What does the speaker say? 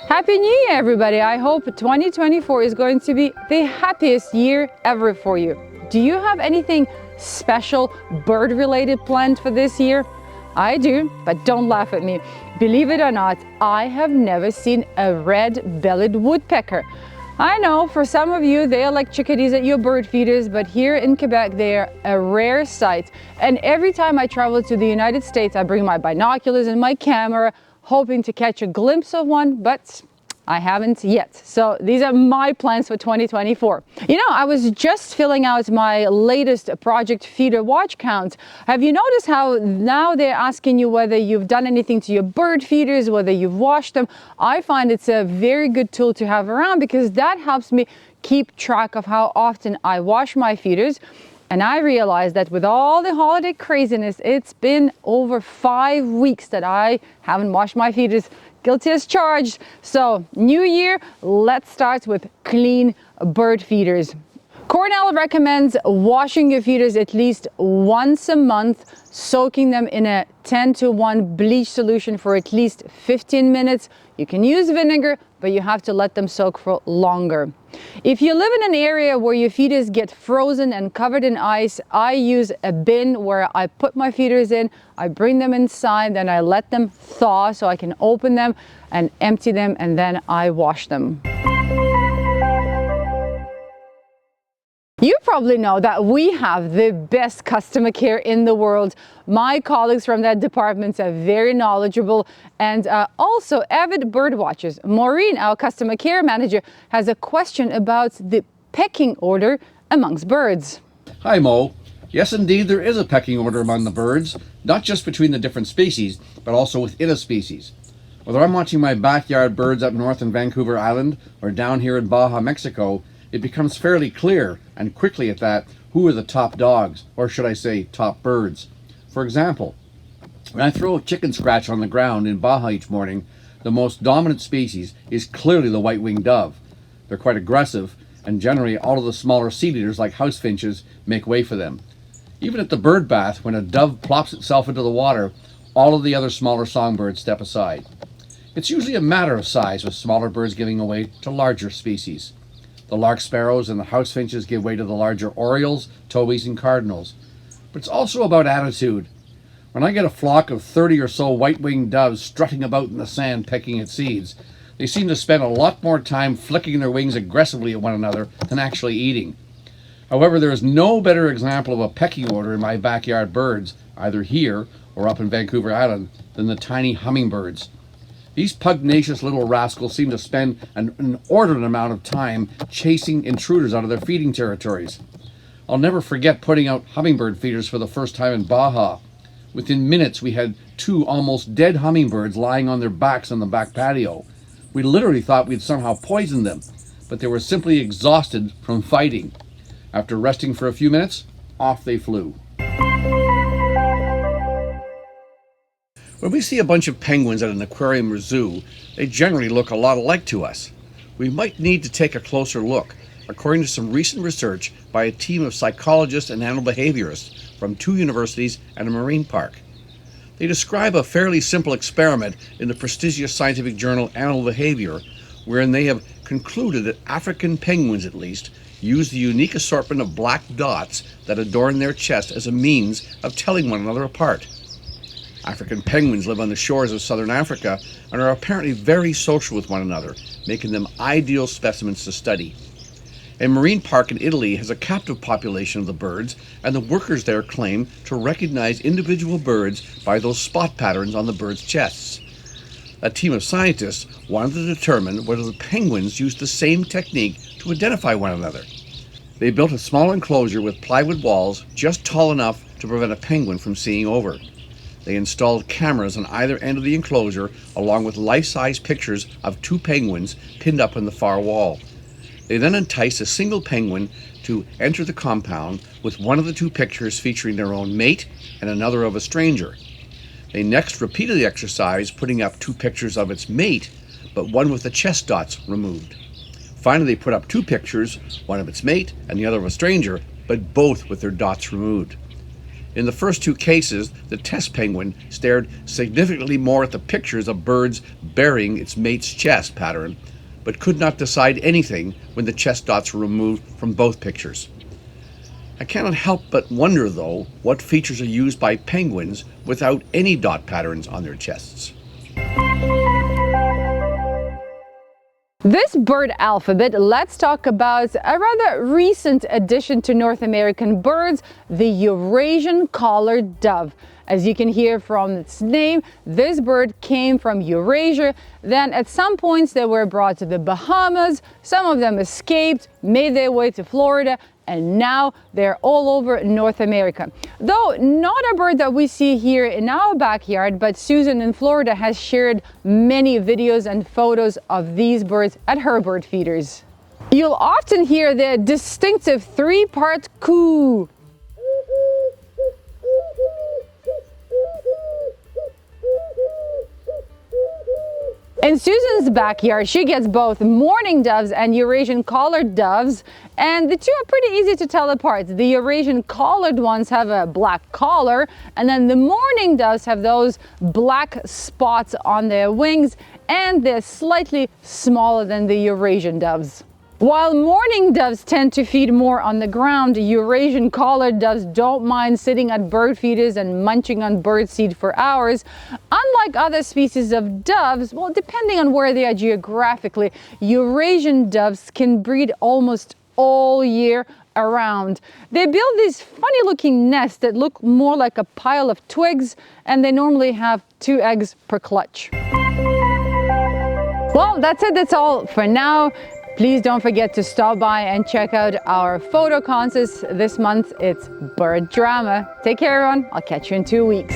Happy New Year, everybody! I hope 2024 is going to be the happiest year ever for you. Do you have anything special bird-related planned for this year? I do, but don't laugh at me. Believe it or not, I have never seen a red-bellied woodpecker. I know for some of you they are like chickadees at your bird feeders, but here in Quebec they are a rare sight. And every time I travel to the United States, I bring my binoculars and my camera, hoping to catch a glimpse of one, but I haven't yet. So these are my plans for 2024. You know, I was just filling out my latest project feeder watch count. Have you noticed how now they're asking you whether you've done anything to your bird feeders, whether you've washed them? I find it's a very good tool to have around because that helps me keep track of how often I wash my feeders. And I realized that with all the holiday craziness, it's been over 5 weeks that I haven't washed my feeders. Guilty as charged. So, new year, let's start with clean bird feeders. Cornell recommends washing your feeders at least once a month, soaking them in a 10-to-1 bleach solution for at least 15 minutes. You can use vinegar, but you have to let them soak for longer. If you live in an area where your feeders get frozen and covered in ice, I use a bin where I put my feeders in, I bring them inside, then I let them thaw so I can open them and empty them, and then I wash them. You probably know that we have the best customer care in the world. My colleagues from that department are very knowledgeable and also avid bird watchers. Maureen, our customer care manager, has a question about the pecking order amongst birds. Hi Mo. Yes, indeed, there is a pecking order among the birds, not just between the different species, but also within a species. Whether I'm watching my backyard birds up north in Vancouver Island or down here in Baja, Mexico, it becomes fairly clear, and quickly at that, who are the top dogs, or should I say top birds. For example, when I throw a chicken scratch on the ground in Baja each morning, the most dominant species is clearly the white-winged dove. They're quite aggressive, and generally all of the smaller seed eaters like house finches make way for them. Even at the bird bath, when a dove plops itself into the water, all of the other smaller songbirds step aside. It's usually a matter of size, with smaller birds giving way to larger species. The lark sparrows and the house finches give way to the larger orioles, tobies, and cardinals. But it's also about attitude. When I get a flock of 30 or so white-winged doves strutting about in the sand pecking at seeds, they seem to spend a lot more time flicking their wings aggressively at one another than actually eating. However, there is no better example of a pecking order in my backyard birds, either here or up in Vancouver Island, than the tiny hummingbirds. These pugnacious little rascals seem to spend an inordinate amount of time chasing intruders out of their feeding territories. I'll never forget putting out hummingbird feeders for the first time in Baja. Within minutes, we had 2 almost dead hummingbirds lying on their backs on the back patio. We literally thought we'd somehow poisoned them, but they were simply exhausted from fighting. After resting for a few minutes, off they flew. When we see a bunch of penguins at an aquarium or zoo, they generally look a lot alike to us. We might need to take a closer look, according to some recent research by a team of psychologists and animal behaviorists from 2 universities and a marine park. They describe a fairly simple experiment in the prestigious scientific journal Animal Behavior, wherein they have concluded that African penguins, at least, use the unique assortment of black dots that adorn their chest as a means of telling one another apart. African penguins live on the shores of southern Africa and are apparently very social with one another, making them ideal specimens to study. A marine park in Italy has a captive population of the birds, and the workers there claim to recognize individual birds by those spot patterns on the birds' chests. A team of scientists wanted to determine whether the penguins used the same technique to identify one another. They built a small enclosure with plywood walls just tall enough to prevent a penguin from seeing over. They installed cameras on either end of the enclosure, along with life-size pictures of 2 penguins pinned up on the far wall. They then enticed a single penguin to enter the compound with one of the 2 pictures featuring their own mate and another of a stranger. They next repeated the exercise, putting up 2 pictures of its mate, but one with the chest dots removed. Finally, they put up 2 pictures, one of its mate and the other of a stranger, but both with their dots removed. In the first two cases, the test penguin stared significantly more at the pictures of birds bearing its mate's chest pattern, but could not decide anything when the chest dots were removed from both pictures. I cannot help but wonder, though, what features are used by penguins without any dot patterns on their chests. This bird alphabet, let's talk about a rather recent addition to North American birds, the Eurasian collared dove. As you can hear from its name, this bird came from Eurasia. Then at some points they were brought to the Bahamas, some of them escaped, made their way to Florida, and now they're all over North America. Though not a bird that we see here in our backyard, but Susan in Florida has shared many videos and photos of these birds at her bird feeders. You'll often hear their distinctive three-part coo. In Susan's backyard, she gets both mourning doves and Eurasian collared doves, and the two are pretty easy to tell apart. The Eurasian collared ones have a black collar, and then the mourning doves have those black spots on their wings, and they're slightly smaller than the Eurasian doves. While mourning doves tend to feed more on the ground, Eurasian collared doves don't mind sitting at bird feeders and munching on birdseed for hours. Unlike other species of doves, well, depending on where they are geographically, Eurasian doves can breed almost all year around. They build these funny looking nests that look more like a pile of twigs, and they normally have 2 eggs per clutch. Well, that's it. That's all for now. Please don't forget to stop by and check out our photo contest this month. It's Bird Drama. Take care, everyone. I'll catch you in 2 weeks.